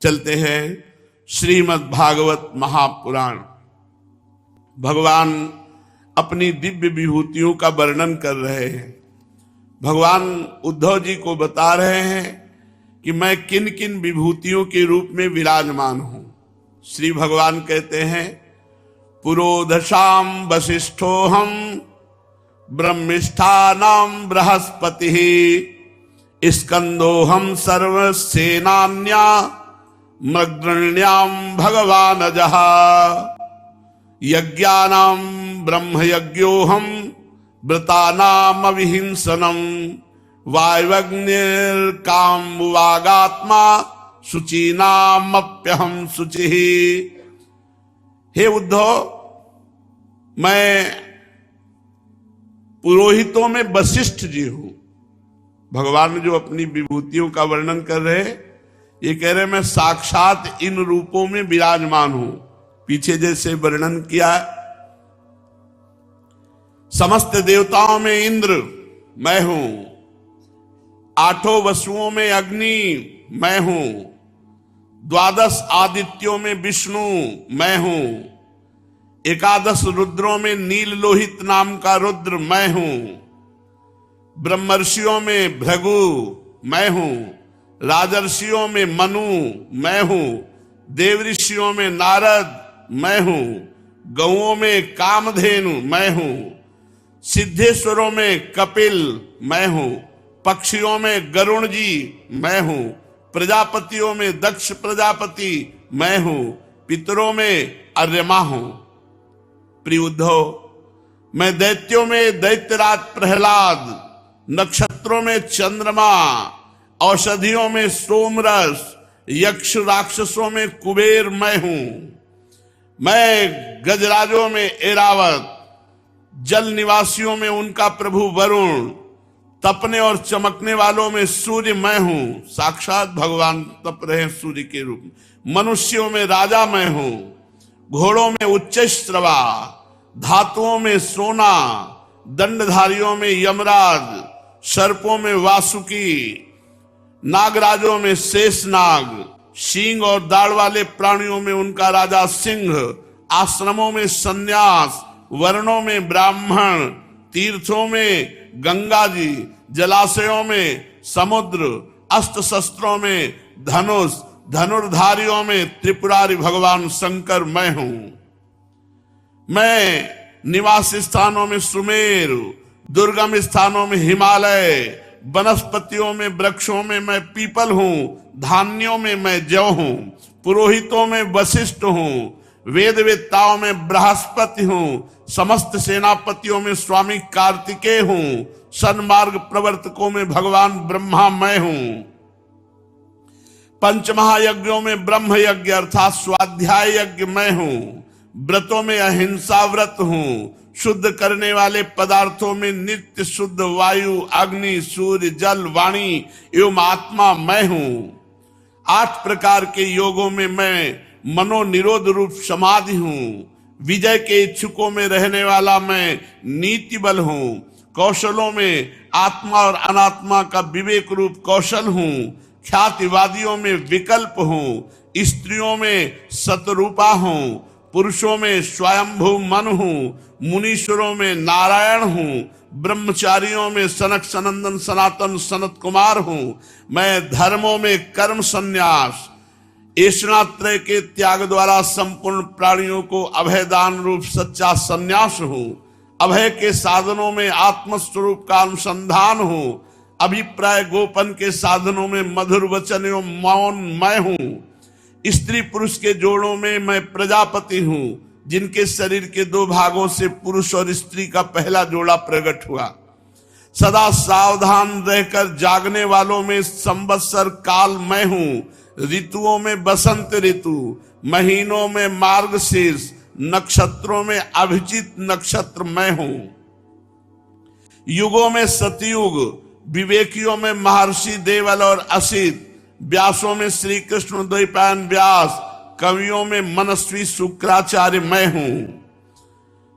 चलते हैं श्रीमद् भागवत महापुराण। भगवान अपनी दिव्य विभूतियों का वर्णन कर रहे हैं। भगवान उद्धव जी को बता रहे हैं कि मैं किन किन विभूतियों के रूप में विराजमान हूं। श्री भगवान कहते हैं, पुरोधशाम वसिष्ठोहम ब्रह्मिष्ठानाम बृहस्पति स्कंदोहम सर्वसेनान्या मग्रण्याम भगवान जहा यज्ञानाम ब्रह्म यज्ञोहम व्रतानाम अविहिंसनम वायवग्निर्काम वागात्मा शुचीनामप्यहम शुचि। हे उद्धव, मैं पुरोहितों में वशिष्ठ जी हूं। भगवान जो अपनी विभूतियों का वर्णन कर रहे, ये कह रहे मैं साक्षात इन रूपों में विराजमान हूं। पीछे जैसे वर्णन किया, समस्त देवताओं में इंद्र मैं हूं, आठों वसुओं में अग्नि मैं हूं, 12 आदित्यों में विष्णु मैं हूं, 11 रुद्रों में नील लोहित नाम का रुद्र मैं हूं, ब्रह्मर्षियों में भृगु मैं हूं, राजर्षियों में मनु मैं हूं, देवऋषियों में नारद मैं हूं, गौओं में कामधेनु मैं हूं, सिद्धेश्वरों में कपिल मैं हूं, पक्षियों में गरुण जी मैं हूं, प्रजापतियों में दक्ष प्रजापति मैं हूं, पितरों में अर्यमा हूं। प्रिय उद्धव, मैं दैत्यों में दैत्यराज प्रहलाद, नक्षत्रों में चंद्रमा, औषधियों में सोमरस, यक्ष राक्षसों में कुबेर मैं हूं, मैं गजराजों में ऐरावत, जल निवासियों में उनका प्रभु वरुण, तपने और चमकने वालों में सूर्य मैं हूं। साक्षात भगवान तप रहे सूर्य के रूप में। मनुष्यों में राजा मैं हूं, घोड़ों में उच्चश्रवा, धातुओं में सोना, दंडधारियों में यमराज, सर्पों में वासुकी, नागराजों में शेषनाग, सींग और दाढ़ वाले प्राणियों में उनका राजा सिंह, आश्रमों में सन्यास, वर्णों में ब्राह्मण, तीर्थों में गंगा जी, जलाशयों में समुद्र, अस्त्र शस्त्रों में धनुष, धनुर्धारियों में त्रिपुरारी भगवान शंकर मैं हूं। मैं निवास स्थानों में सुमेरु, दुर्गम स्थानों में हिमालय, वनस्पतियों में वृक्षों में मैं पीपल हूं, धान्यों में मैं जौ हूं, पुरोहितों में वशिष्ठ हूं, वेद वेत्ताओं में बृहस्पति हूं, समस्त सेनापतियों में स्वामी कार्तिकेय हूं, सन्मार्ग प्रवर्तकों में भगवान ब्रह्मा मैं हूं, पंचमहायज्ञों में ब्रह्म यज्ञ अर्थात स्वाध्याय यज्ञ मैं हूं, व्रतों में अहिंसा व्रत हूं, शुद्ध करने वाले पदार्थों में नित्य शुद्ध वायु, अग्नि, सूर्य, जल, वाणी एवं आत्मा मैं हूं। 8 प्रकार के योगों में मैं मनोनिरोध रूप समाधि हूं। विजय के इच्छुकों में रहने वाला मैं नीति बल हूं। कौशलों में आत्मा और अनात्मा का विवेक रूप कौशल हूं। ख्यातिवादियों में विकल्प हूं। स्त्रियों में सतरूपा हूं। पुरुषों में स्वयंभू मन हूं। मुनीश्वरों में नारायण हूं। ब्रह्मचारियों में सनक सनंदन सनातन सनत कुमार हूं। मैं धर्मों में कर्म संन्यास, ऐश्वर्यत्रय के त्याग द्वारा संपूर्ण प्राणियों को अभयदान रूप सच्चा संन्यास हूं। अभय के साधनों में आत्मस्वरूप का अनुसंधान हूं। अभिप्राय गोपन के साधनों में मधुर वचन एवं मौन मैं हूं। स्त्री पुरुष के जोड़ों में मैं प्रजापति हूं, जिनके शरीर के 2 भागों से पुरुष और स्त्री का पहला जोड़ा प्रकट हुआ। सदा सावधान रहकर जागने वालों में संवत्सर काल मैं हूं। ऋतुओं में बसंत ऋतु, महीनों में मार्गशीर्ष, नक्षत्रों में अभिजित नक्षत्र मैं हूं। युगों में सतयुग, विवेकियों में महर्षि देवल और असित, व्यासों में श्री कृष्ण द्वैपायन व्यास, कवियों में मनस्वी शुक्राचार्य मैं हूं।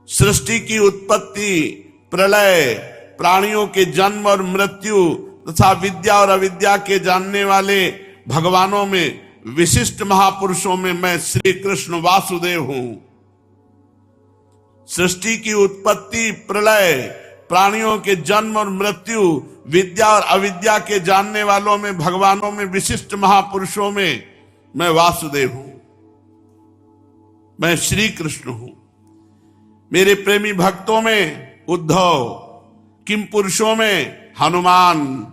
सृष्टि की उत्पत्ति, प्रलय, प्राणियों के जन्म और मृत्यु तथा विद्या और अविद्या के जानने वाले भगवानों में विशिष्ट महापुरुषों में मैं श्री कृष्ण वासुदेव हूं। सृष्टि की उत्पत्ति, प्रलय, प्राणियों के जन्म और मृत्यु, विद्या और अविद्या के जानने वालों में, भगवानों में, विशिष्ट महापुरुषों में मैं वासुदेव हूं, मैं श्री कृष्ण हूं। मेरे प्रेमी भक्तों में उद्धव, किम पुरुषों में हनुमान,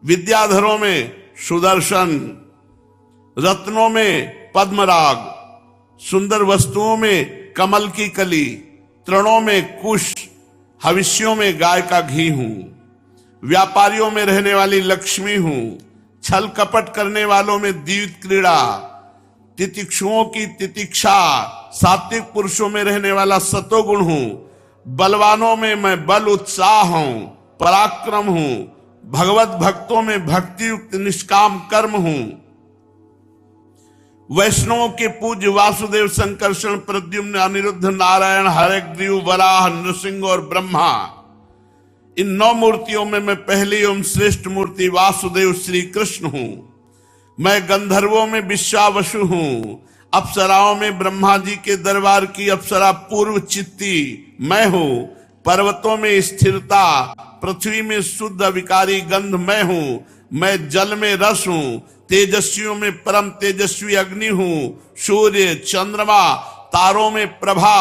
विद्याधरों में सुदर्शन, रत्नों में पद्मराग, सुंदर वस्तुओं में कमल की कली, तृणों में कुश, हविष्यों में गाय का घी हूं, व्यापारियों में रहने वाली लक्ष्मी हूं, छल कपट करने वालों में द्विविध क्रीड़ा, तितिक्षुओं की तितिक्षा, सात्विक पुरुषों में रहने वाला सतोगुण हूं, बलवानों में मैं बल उत्साह हूं, पराक्रम हूं, भगवत भक्तों में भक्ति युक्त निष्काम कर्म हूं, वैष्णवों के पूज्य वासुदेव, संकर्षण, प्रद्युम्न, अनिरुद्ध, नारायण, हयग्रीव, वराह, नृसिंह और ब्रह्मा, इन 9 मूर्तियों में मैं पहली एवं श्रेष्ठ मूर्ति वासुदेव श्री कृष्ण हूं। मैं गंधर्वों में विश्वावसु हूं, अप्सराओं में ब्रह्मा जी के दरबार की अप्सरा पूर्व चित्ती मैं हूं, पर्वतों में स्थिरता, पृथ्वी में शुद्ध विकारी गंध मैं हूं, मैं जल में रस हूं, तेजस्वियों में परम तेजस्वी अग्नि हूं, सूर्य, चंद्रमा, तारों में प्रभा,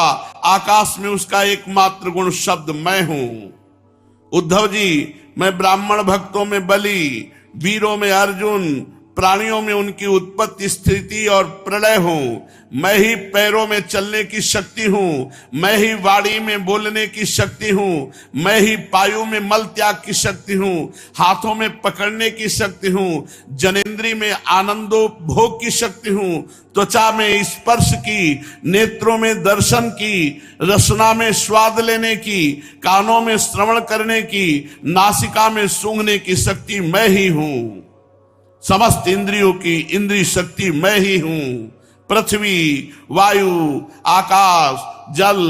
आकाश में उसका एकमात्र गुण शब्द मैं हूं। उद्धव जी, मैं ब्राह्मण भक्तों में बलि, वीरों में अर्जुन, प्राणियों में उनकी उत्पत्ति, स्थिति और प्रलय हूं। मैं ही पैरों में चलने की शक्ति हूं, मैं ही वाणी में बोलने की शक्ति हूं, मैं ही पायु में मल त्याग की शक्ति हूं, हाथों में पकड़ने की शक्ति हूं, जनेंद्री में आनंदोपभोग की शक्ति हूं, त्वचा में स्पर्श की, नेत्रों में दर्शन की, रसना में स्वाद लेने की, कानों में श्रवण करने की, नासिका में सूंघने की शक्ति मैं ही हूं। समस्त इंद्रियों की इंद्रिय शक्ति मैं ही हूं। पृथ्वी, वायु, आकाश, जल,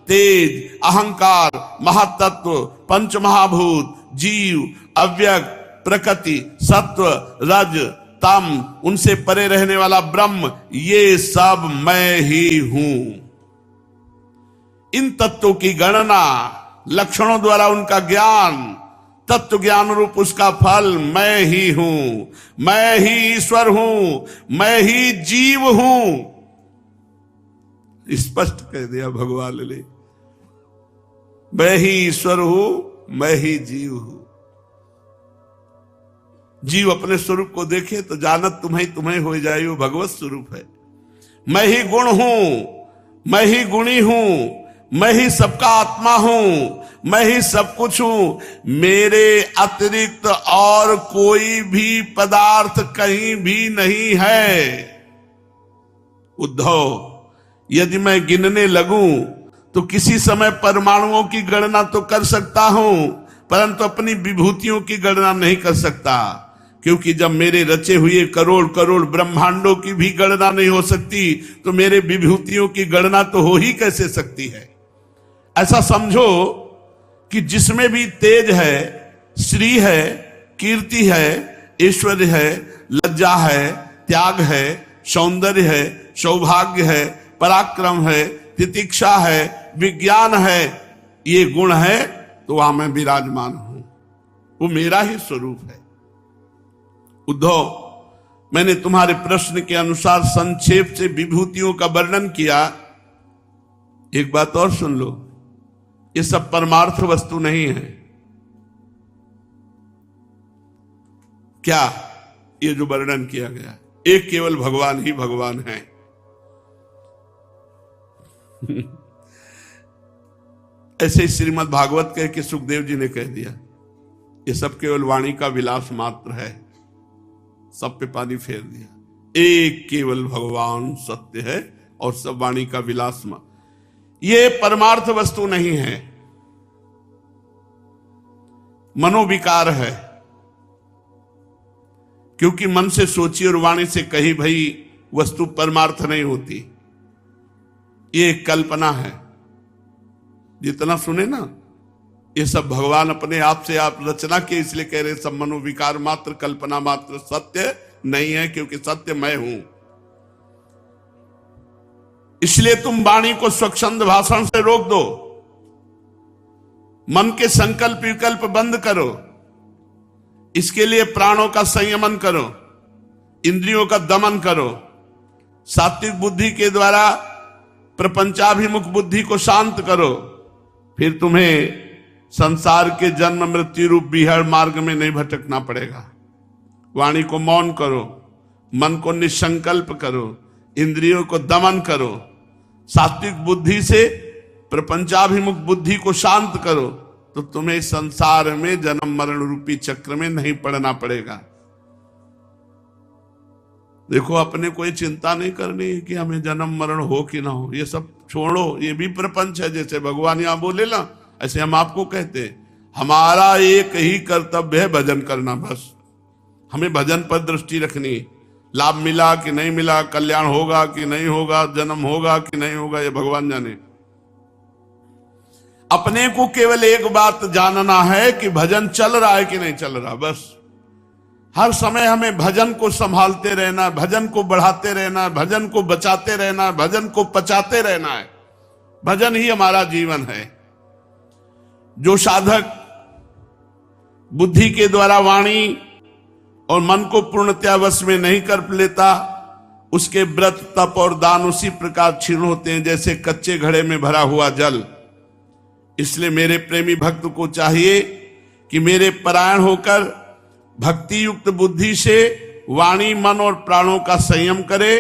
तेज, अहंकार, महातत्व, पंच महाभूत, जीव, अव्यक्त, प्रकृति, सत्व, रज, तम, उनसे परे रहने वाला ब्रह्म, ये सब मैं ही हूं। इन तत्वों की गणना, लक्षणों द्वारा उनका ज्ञान, तत्व ज्ञान रूप उसका फल मैं ही हूं। मैं ही ईश्वर हूं, मैं ही जीव हूं। स्पष्ट कह दिया भगवान ने, मैं ही ईश्वर हूं, मैं ही जीव हूं। जीव अपने स्वरूप को देखे तो जानत तुम्हें तुम्हें हो जाए, वो भगवत स्वरूप है। मैं ही गुण हूं, मैं ही गुणी हूं, मैं ही सबका आत्मा हूं, मैं ही सब कुछ हूं। मेरे अतिरिक्त और कोई भी पदार्थ कहीं भी नहीं है। उद्धव, यदि मैं गिनने लगूं तो किसी समय परमाणुओं की गणना तो कर सकता हूं, परंतु अपनी विभूतियों की गणना नहीं कर सकता, क्योंकि जब मेरे रचे हुए करोड़ करोड़ ब्रह्मांडों की भी गणना नहीं हो सकती तो मेरे विभूतियों की गणना तो हो ही कैसे सकती है। ऐसा समझो कि जिसमें भी तेज है, श्री है, कीर्ति है, ऐश्वर्य है, लज्जा है, त्याग है, सौंदर्य है, सौभाग्य है, पराक्रम है, तितिक्षा है, विज्ञान है, ये गुण है तो वहां मैं विराजमान हूं। वो मेरा ही स्वरूप है। उद्धव, मैंने तुम्हारे प्रश्न के अनुसार संक्षेप से विभूतियों का वर्णन किया। एक बात और सुन लो, ये सब परमार्थ वस्तु नहीं है। क्या ये जो वर्णन किया गया, एक केवल भगवान ही भगवान है। ऐसे ही श्रीमद् भागवत कह के सुखदेव जी ने कह दिया, ये सब केवल वाणी का विलास मात्र है। सब पे पानी फेर दिया। एक केवल भगवान सत्य है और सब वाणी का विलास मात्र। ये परमार्थ वस्तु नहीं है, मनोविकार है। क्योंकि मन से सोची और वाणी से कही भई वस्तु परमार्थ नहीं होती, ये कल्पना है। जितना सुने ना, ये सब भगवान अपने आप से आप रचना के, इसलिए कह रहे सब मनोविकार मात्र, कल्पना मात्र, सत्य नहीं है। क्योंकि सत्य मैं हूं, इसलिए तुम वाणी को स्वच्छंद भाषण से रोक दो, मन के संकल्प विकल्प बंद करो, इसके लिए प्राणों का संयमन करो, इंद्रियों का दमन करो, सात्विक बुद्धि के द्वारा प्रपंचाभिमुख बुद्धि को शांत करो, फिर तुम्हें संसार के जन्म मृत्यु रूप बिहड़ मार्ग में नहीं भटकना पड़ेगा। वाणी को मौन करो, मन को निसंकल्प करो, इंद्रियों को दमन करो, सात्विक बुद्धि से प्रपंचाभिमुख बुद्धि को शांत करो, तो तुम्हें संसार में जन्म मरण रूपी चक्र में नहीं पड़ना पड़ेगा। देखो, अपने कोई चिंता नहीं करनी कि हमें जन्म मरण हो कि ना हो, ये सब छोड़ो, ये भी प्रपंच है। जैसे भगवान यहां बोले ना, ऐसे हम आपको कहते हैं, हमारा एक ही कर्तव्य है भजन करना। बस हमें भजन पर दृष्टि रखनी, लाभ मिला कि नहीं मिला, कल्याण होगा कि नहीं होगा, जन्म होगा कि नहीं होगा, ये भगवान जाने। अपने को केवल एक बात जानना है कि भजन चल रहा है कि नहीं चल रहा। बस हर समय हमें भजन को संभालते रहना, भजन को बढ़ाते रहना, भजन को बचाते रहना, भजन को पचाते रहना है। भजन ही हमारा जीवन है। जो साधक बुद्धि के द्वारा वाणी और मन को पूर्णतया वश में नहीं कर लेता, उसके व्रत तप और दान उसी प्रकार क्षीण होते हैं जैसे कच्चे घड़े में भरा हुआ जल। इसलिए मेरे प्रेमी भक्त को चाहिए कि मेरे परायण होकर भक्ति युक्त बुद्धि से वाणी मन और प्राणों का संयम करे।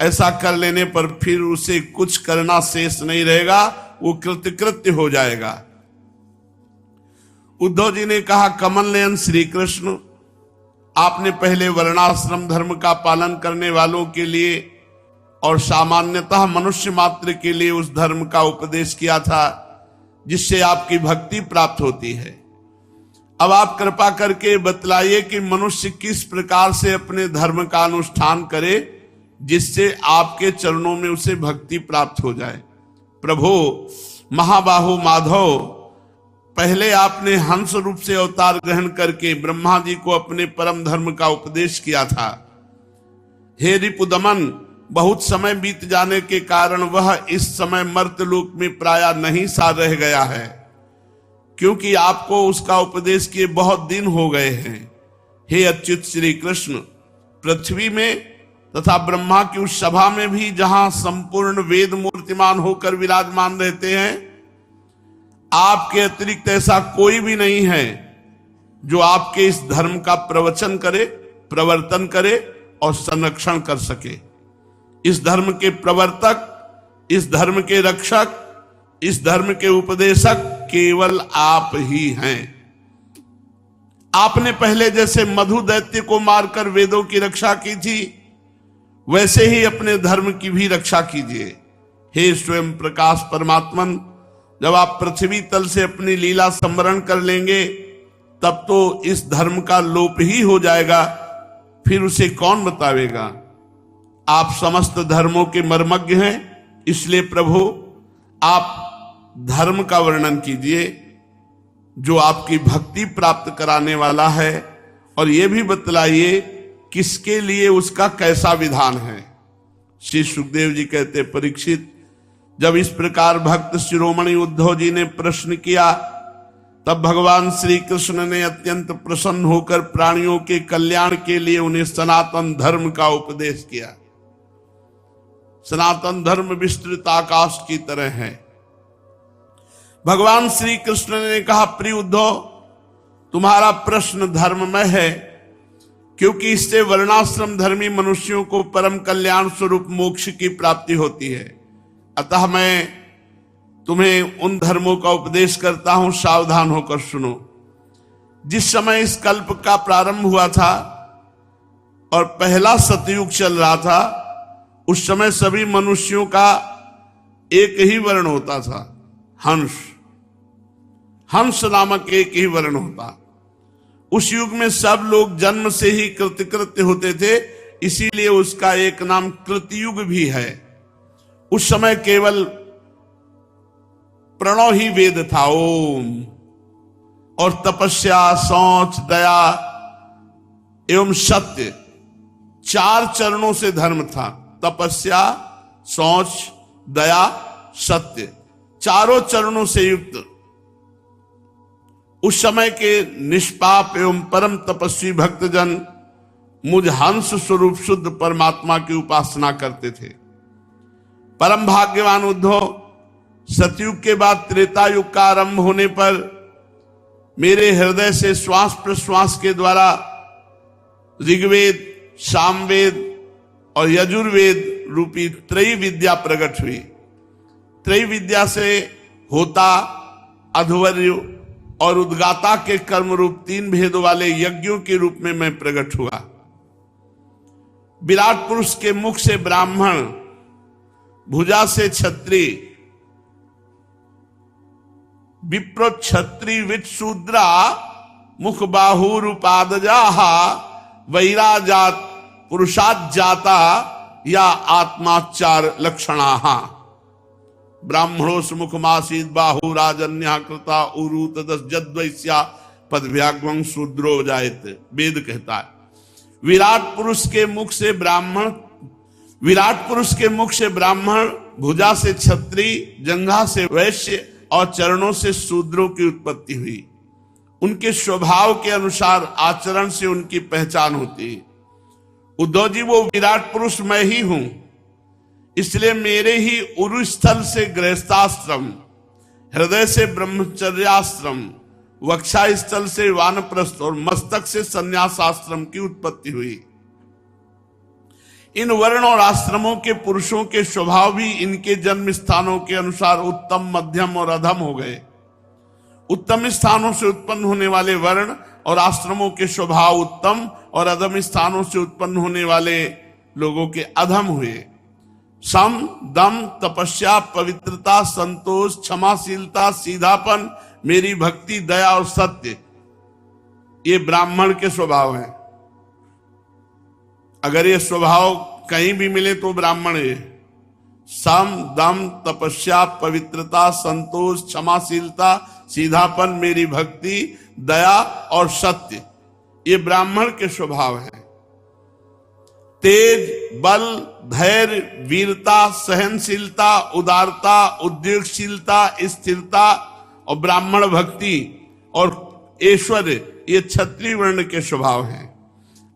ऐसा कर लेने पर फिर उसे कुछ करना शेष नहीं रहेगा, वो कृतकृत्य हो जाएगा। उद्धव जी ने कहा, कमल नयन श्री कृष्ण, आपने पहले वर्णाश्रम धर्म का पालन करने वालों के लिए और सामान्यतः मनुष्य मात्र के लिए उस धर्म का उपदेश किया था जिससे आपकी भक्ति प्राप्त होती है। अब आप कृपा करके बतलाइए कि मनुष्य किस प्रकार से अपने धर्म का अनुष्ठान करे जिससे आपके चरणों में उसे भक्ति प्राप्त हो जाए। प्रभु महाबाहु माधव, पहले आपने हंस रूप से अवतार ग्रहण करके ब्रह्मा जी को अपने परम धर्म का उपदेश किया था। हे रिपुदमन, बहुत समय बीत जाने के कारण वह इस समय मर्त्यलोक में प्रायः नहीं सा रह गया है, क्योंकि आपको उसका उपदेश किए बहुत दिन हो गए हैं। हे अच्युत श्री कृष्ण, पृथ्वी में तथा ब्रह्मा की उस सभा में भी जहां संपूर्ण वेद मूर्तिमान होकर विराजमान रहते हैं, आपके अतिरिक्त ऐसा कोई भी नहीं है जो आपके इस धर्म का प्रवचन करे, प्रवर्तन करे और संरक्षण कर सके। इस धर्म के प्रवर्तक, इस धर्म के रक्षक, इस धर्म के उपदेशक केवल आप ही हैं। आपने पहले जैसे मधु दैत्य को मारकर वेदों की रक्षा की थी, वैसे ही अपने धर्म की भी रक्षा कीजिए। हे स्वयं प्रकाश परमात्मन, जब आप पृथ्वी तल से अपनी लीला स्मरण कर लेंगे तब तो इस धर्म का लोप ही हो जाएगा, फिर उसे कौन बतावेगा। आप समस्त धर्मों के मर्मज्ञ हैं, इसलिए प्रभु आप धर्म का वर्णन कीजिए जो आपकी भक्ति प्राप्त कराने वाला है, और यह भी बतलाइए किसके लिए उसका कैसा विधान है। श्री सुखदेव जी कहते, परीक्षित, जब इस प्रकार भक्त शिरोमणि उद्धव जी ने प्रश्न किया तब भगवान श्री कृष्ण ने अत्यंत प्रसन्न होकर प्राणियों के कल्याण के लिए उन्हें सनातन धर्म का उपदेश किया। सनातन धर्म विस्तृत आकाश की तरह है। भगवान श्री कृष्ण ने कहा, प्रिय उद्धव, तुम्हारा प्रश्न धर्ममय है, क्योंकि इससे वर्णाश्रम धर्मी मनुष्यों को परम कल्याण स्वरूप मोक्ष की प्राप्ति होती है। अतः मैं तुम्हें उन धर्मों का उपदेश करता हूं, सावधान होकर सुनो। जिस समय इस कल्प का प्रारंभ हुआ था और पहला सतयुग चल रहा था, उस समय सभी मनुष्यों का एक ही वर्ण होता था, हंस। हंस नामक एक ही वर्ण होता। उस युग में सब लोग जन्म से ही कृतकृत्य होते थे, इसीलिए उसका एक नाम कृतयुग भी है। उस समय केवल प्रणव ही वेद था, ओम, और तपस्या, शौच, दया एवं सत्य, 4 चरणों से धर्म था। तपस्या, शौच, दया, सत्य, चारों चरणों से युक्त उस समय के निष्पाप एवं परम तपस्वी भक्तजन मुझ हंस स्वरूप शुद्ध परमात्मा की उपासना करते थे। परम भाग्यवान उद्धव, सतयुग के बाद त्रेता युग का आरंभ होने पर मेरे हृदय से श्वास प्रश्वास के द्वारा ऋग्वेद, सामवेद और यजुर्वेद रूपी त्रयी विद्या प्रकट हुई। त्रयी विद्या से होता, अध्वर्य और उद्गाता के कर्म रूप तीन भेदों वाले यज्ञों के रूप में मैं प्रकट हुआ। विराट पुरुष के मुख से ब्राह्मण, भुजा से क्षत्रिय, विप्र क्षत्रिय विट शूद्रा, मुख बाहुरूपादजा, वैराजात पुरुषात जाता या आत्माचार लक्षणा। ब्राह्मणों मुखमासीत बाहु राजन्या कृता उरु तदस जद्वैस्या पदव्याग्वं शूद्रो जायत। वेद कहता है विराट पुरुष के मुख से ब्राह्मण, भुजा से क्षत्रिय, जंघा से वैश्य और चरणों से शूद्रों की उत्पत्ति हुई। उनके स्वभाव के अनुसार आचरण से उनकी पहचान होती है। उद्धव जी, वो विराट पुरुष मैं ही हूं, इसलिए मेरे ही उरु स्थल से गृहस्थाश्रम, हृदय से ब्रह्मचर्याश्रम, वक्षा स्थल से वानप्रस्थ और मस्तक से संन्यासाश्रम की उत्पत्ति हुई। इन वर्ण और आश्रमों के पुरुषों के स्वभाव भी इनके जन्म स्थानों के अनुसार उत्तम, मध्यम और अधम हो गए। उत्तम स्थानों से उत्पन्न होने वाले वर्ण और आश्रमों के स्वभाव उत्तम और अधम स्थानों से उत्पन्न होने वाले लोगों के अधम हुए। सम, दम, तपस्या, पवित्रता, संतोष, क्षमाशीलता, सीधापन, मेरी भक्ति, दया और सत्य, ये ब्राह्मण के स्वभाव हैं। अगर ये स्वभाव कहीं भी मिले तो ब्राह्मण है। सम, दम, तपस्या, पवित्रता, संतोष, क्षमाशीलता, सीधापन, मेरी भक्ति, दया और सत्य, ये ब्राह्मण के स्वभाव हैं। तेज, बल, धैर्य, वीरता, सहनशीलता, उदारता, उद्योगशीलता, स्थिरता और ब्राह्मण भक्ति और ऐश्वर्य, ये क्षत्रिय वर्ण के स्वभाव हैं।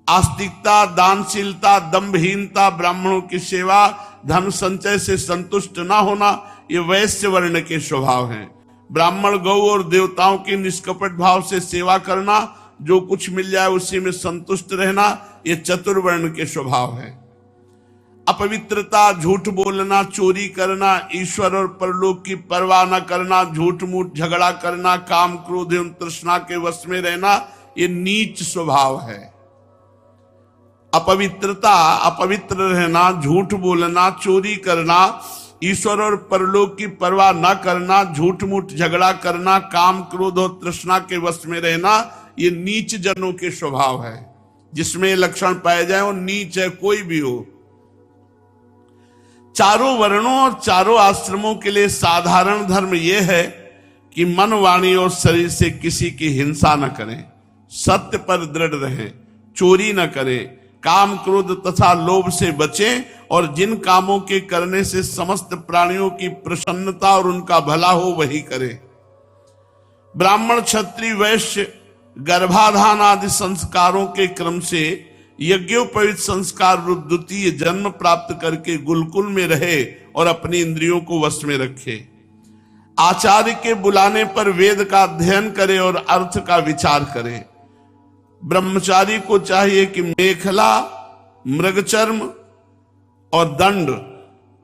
आस्तिकता, दानशीलता, दंभहीनता, ब्राह्मणों की सेवा, धन संचय से संतुष्ट न होना, ये वैश्य वर्ण के स्वभाव हैं। ब्राह्मण गौ और देवताओं की निष्कपट भाव से सेवा करना, जो कुछ मिल जाए उसी में संतुष्ट रहना, ये चतुर्वर्ण के स्वभाव है। अपवित्रता, झूठ बोलना, चोरी करना, ईश्वर और परलोक की परवाह न करना, झूठ मूठ झगड़ा करना, काम, क्रोध एवं तृष्णा के वश में रहना, ये नीच स्वभाव है। अपवित्रता, अपवित्र रहना, झूठ बोलना, चोरी करना, ईश्वर और परलोक की परवाह न करना, झूठ मूठ झगड़ा करना, काम, क्रोध और तृष्णा के वश में रहना, ये नीच जनों के स्वभाव है। जिसमें लक्षण पाए जाए वो नीच है, कोई भी हो। चारों वर्णों और चारों आश्रमों के लिए साधारण धर्म यह है कि मन, वाणी और शरीर से किसी की हिंसा न करें, सत्य पर दृढ़ रहें, चोरी न करें, काम, क्रोध तथा लोभ से बचें और जिन कामों के करने से समस्त प्राणियों की प्रसन्नता और उनका भला हो वही करें। ब्राह्मण, क्षत्रिय, वैश्य गर्भाधान आदि संस्कारों के क्रम से यज्ञोपवीत संस्कार रूप द्वितीय जन्म प्राप्त करके गुरुकुल में रहे और अपनी इंद्रियों को वश में रखे। आचार्य के बुलाने पर वेद का अध्ययन करे और अर्थ का विचार करे। ब्रह्मचारी को चाहिए कि मेखला, मृगचर्म और दंड,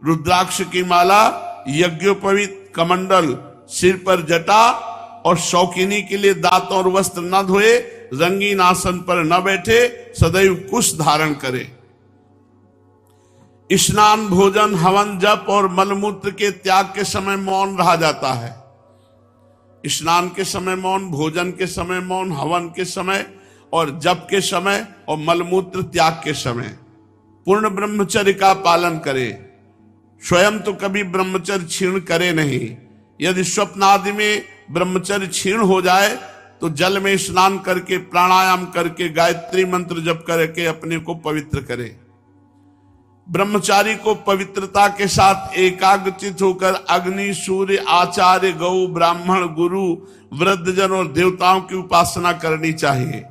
रुद्राक्ष की माला, यज्ञोपवीत कमंडल, सिर पर जटा और शौकीनी के लिए दांत और वस्त्र न धोए, रंगीन आसन पर न बैठे, सदैव कुश धारण करे। स्नान, भोजन, हवन, जप और मलमूत्र के त्याग के समय मौन रहा जाता है। स्नान के समय मौन, भोजन के समय मौन, हवन के समय और जप के समय और मलमूत्र त्याग के समय पूर्ण ब्रह्मचर्य का पालन करे। स्वयं तो कभी ब्रह्मचर्य क्षीण करे नहीं। यदि स्वप्न आदि में ब्रह्मचर्य क्षीण हो जाए तो जल में स्नान करके, प्राणायाम करके, गायत्री मंत्र जप करके अपने को पवित्र करे। ब्रह्मचारी को पवित्रता के साथ एकाग्रचित होकर अग्नि, सूर्य, आचार्य, गौ, ब्राह्मण, गुरु, वृद्धजन और देवताओं की उपासना करनी चाहिए।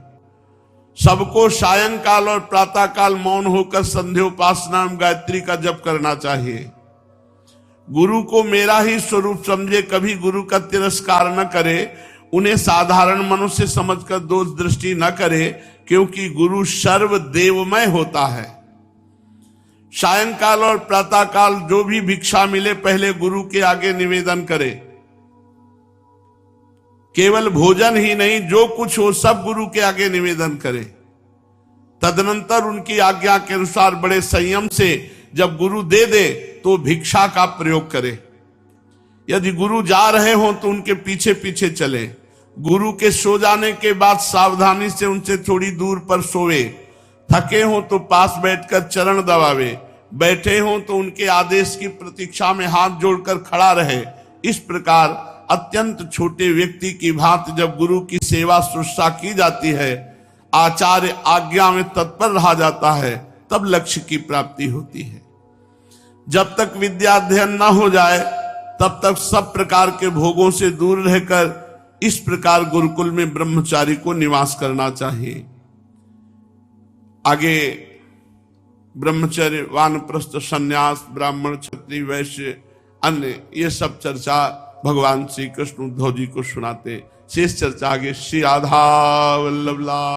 सबको सायंकाल और प्रातःकाल मौन होकर संध्योपासना एवं गायत्री का जप करना चाहिए। गुरु को मेरा ही स्वरूप समझे, कभी गुरु का तिरस्कार न करे, उन्हें साधारण मनुष्य समझकर दोष दृष्टि न करे, क्योंकि गुरु सर्वदेवमय होता है। सायंकाल और प्रातःकाल जो भी भिक्षा मिले पहले गुरु के आगे निवेदन करे। केवल भोजन ही नहीं, जो कुछ हो सब गुरु के आगे निवेदन करे। तदनंतर उनकी आज्ञा के अनुसार बड़े संयम से जब गुरु दे दे तो भिक्षा का प्रयोग करे। यदि गुरु जा रहे हो तो उनके पीछे पीछे चले। गुरु के सो जाने के बाद सावधानी से उनसे थोड़ी दूर पर सोवे। थके हो तो पास बैठकर चरण दबावे। बैठे हो तो उनके आदेश की प्रतीक्षा में हाथ जोड़कर खड़ा रहे। इस प्रकार अत्यंत छोटे व्यक्ति की भांति जब गुरु की सेवा शुश्रूषा की जाती है, आचार्य आज्ञा में तत्पर रहा जाता है, तब लक्ष्य की प्राप्ति होती है। जब तक विद्या अध्ययन न हो जाए तब तक सब प्रकार के भोगों से दूर रहकर इस प्रकार गुरुकुल में ब्रह्मचारी को निवास करना चाहिए। आगे ब्रह्मचर्य, वानप्रस्थ, संन्यास, ब्राह्मण, क्षत्रिय, वैश्य, अन्य ये सब चर्चा भगवान श्री कृष्ण उद्धव जी को सुनाते। शेष चर्चा आगे श्री राधा वल्लभ।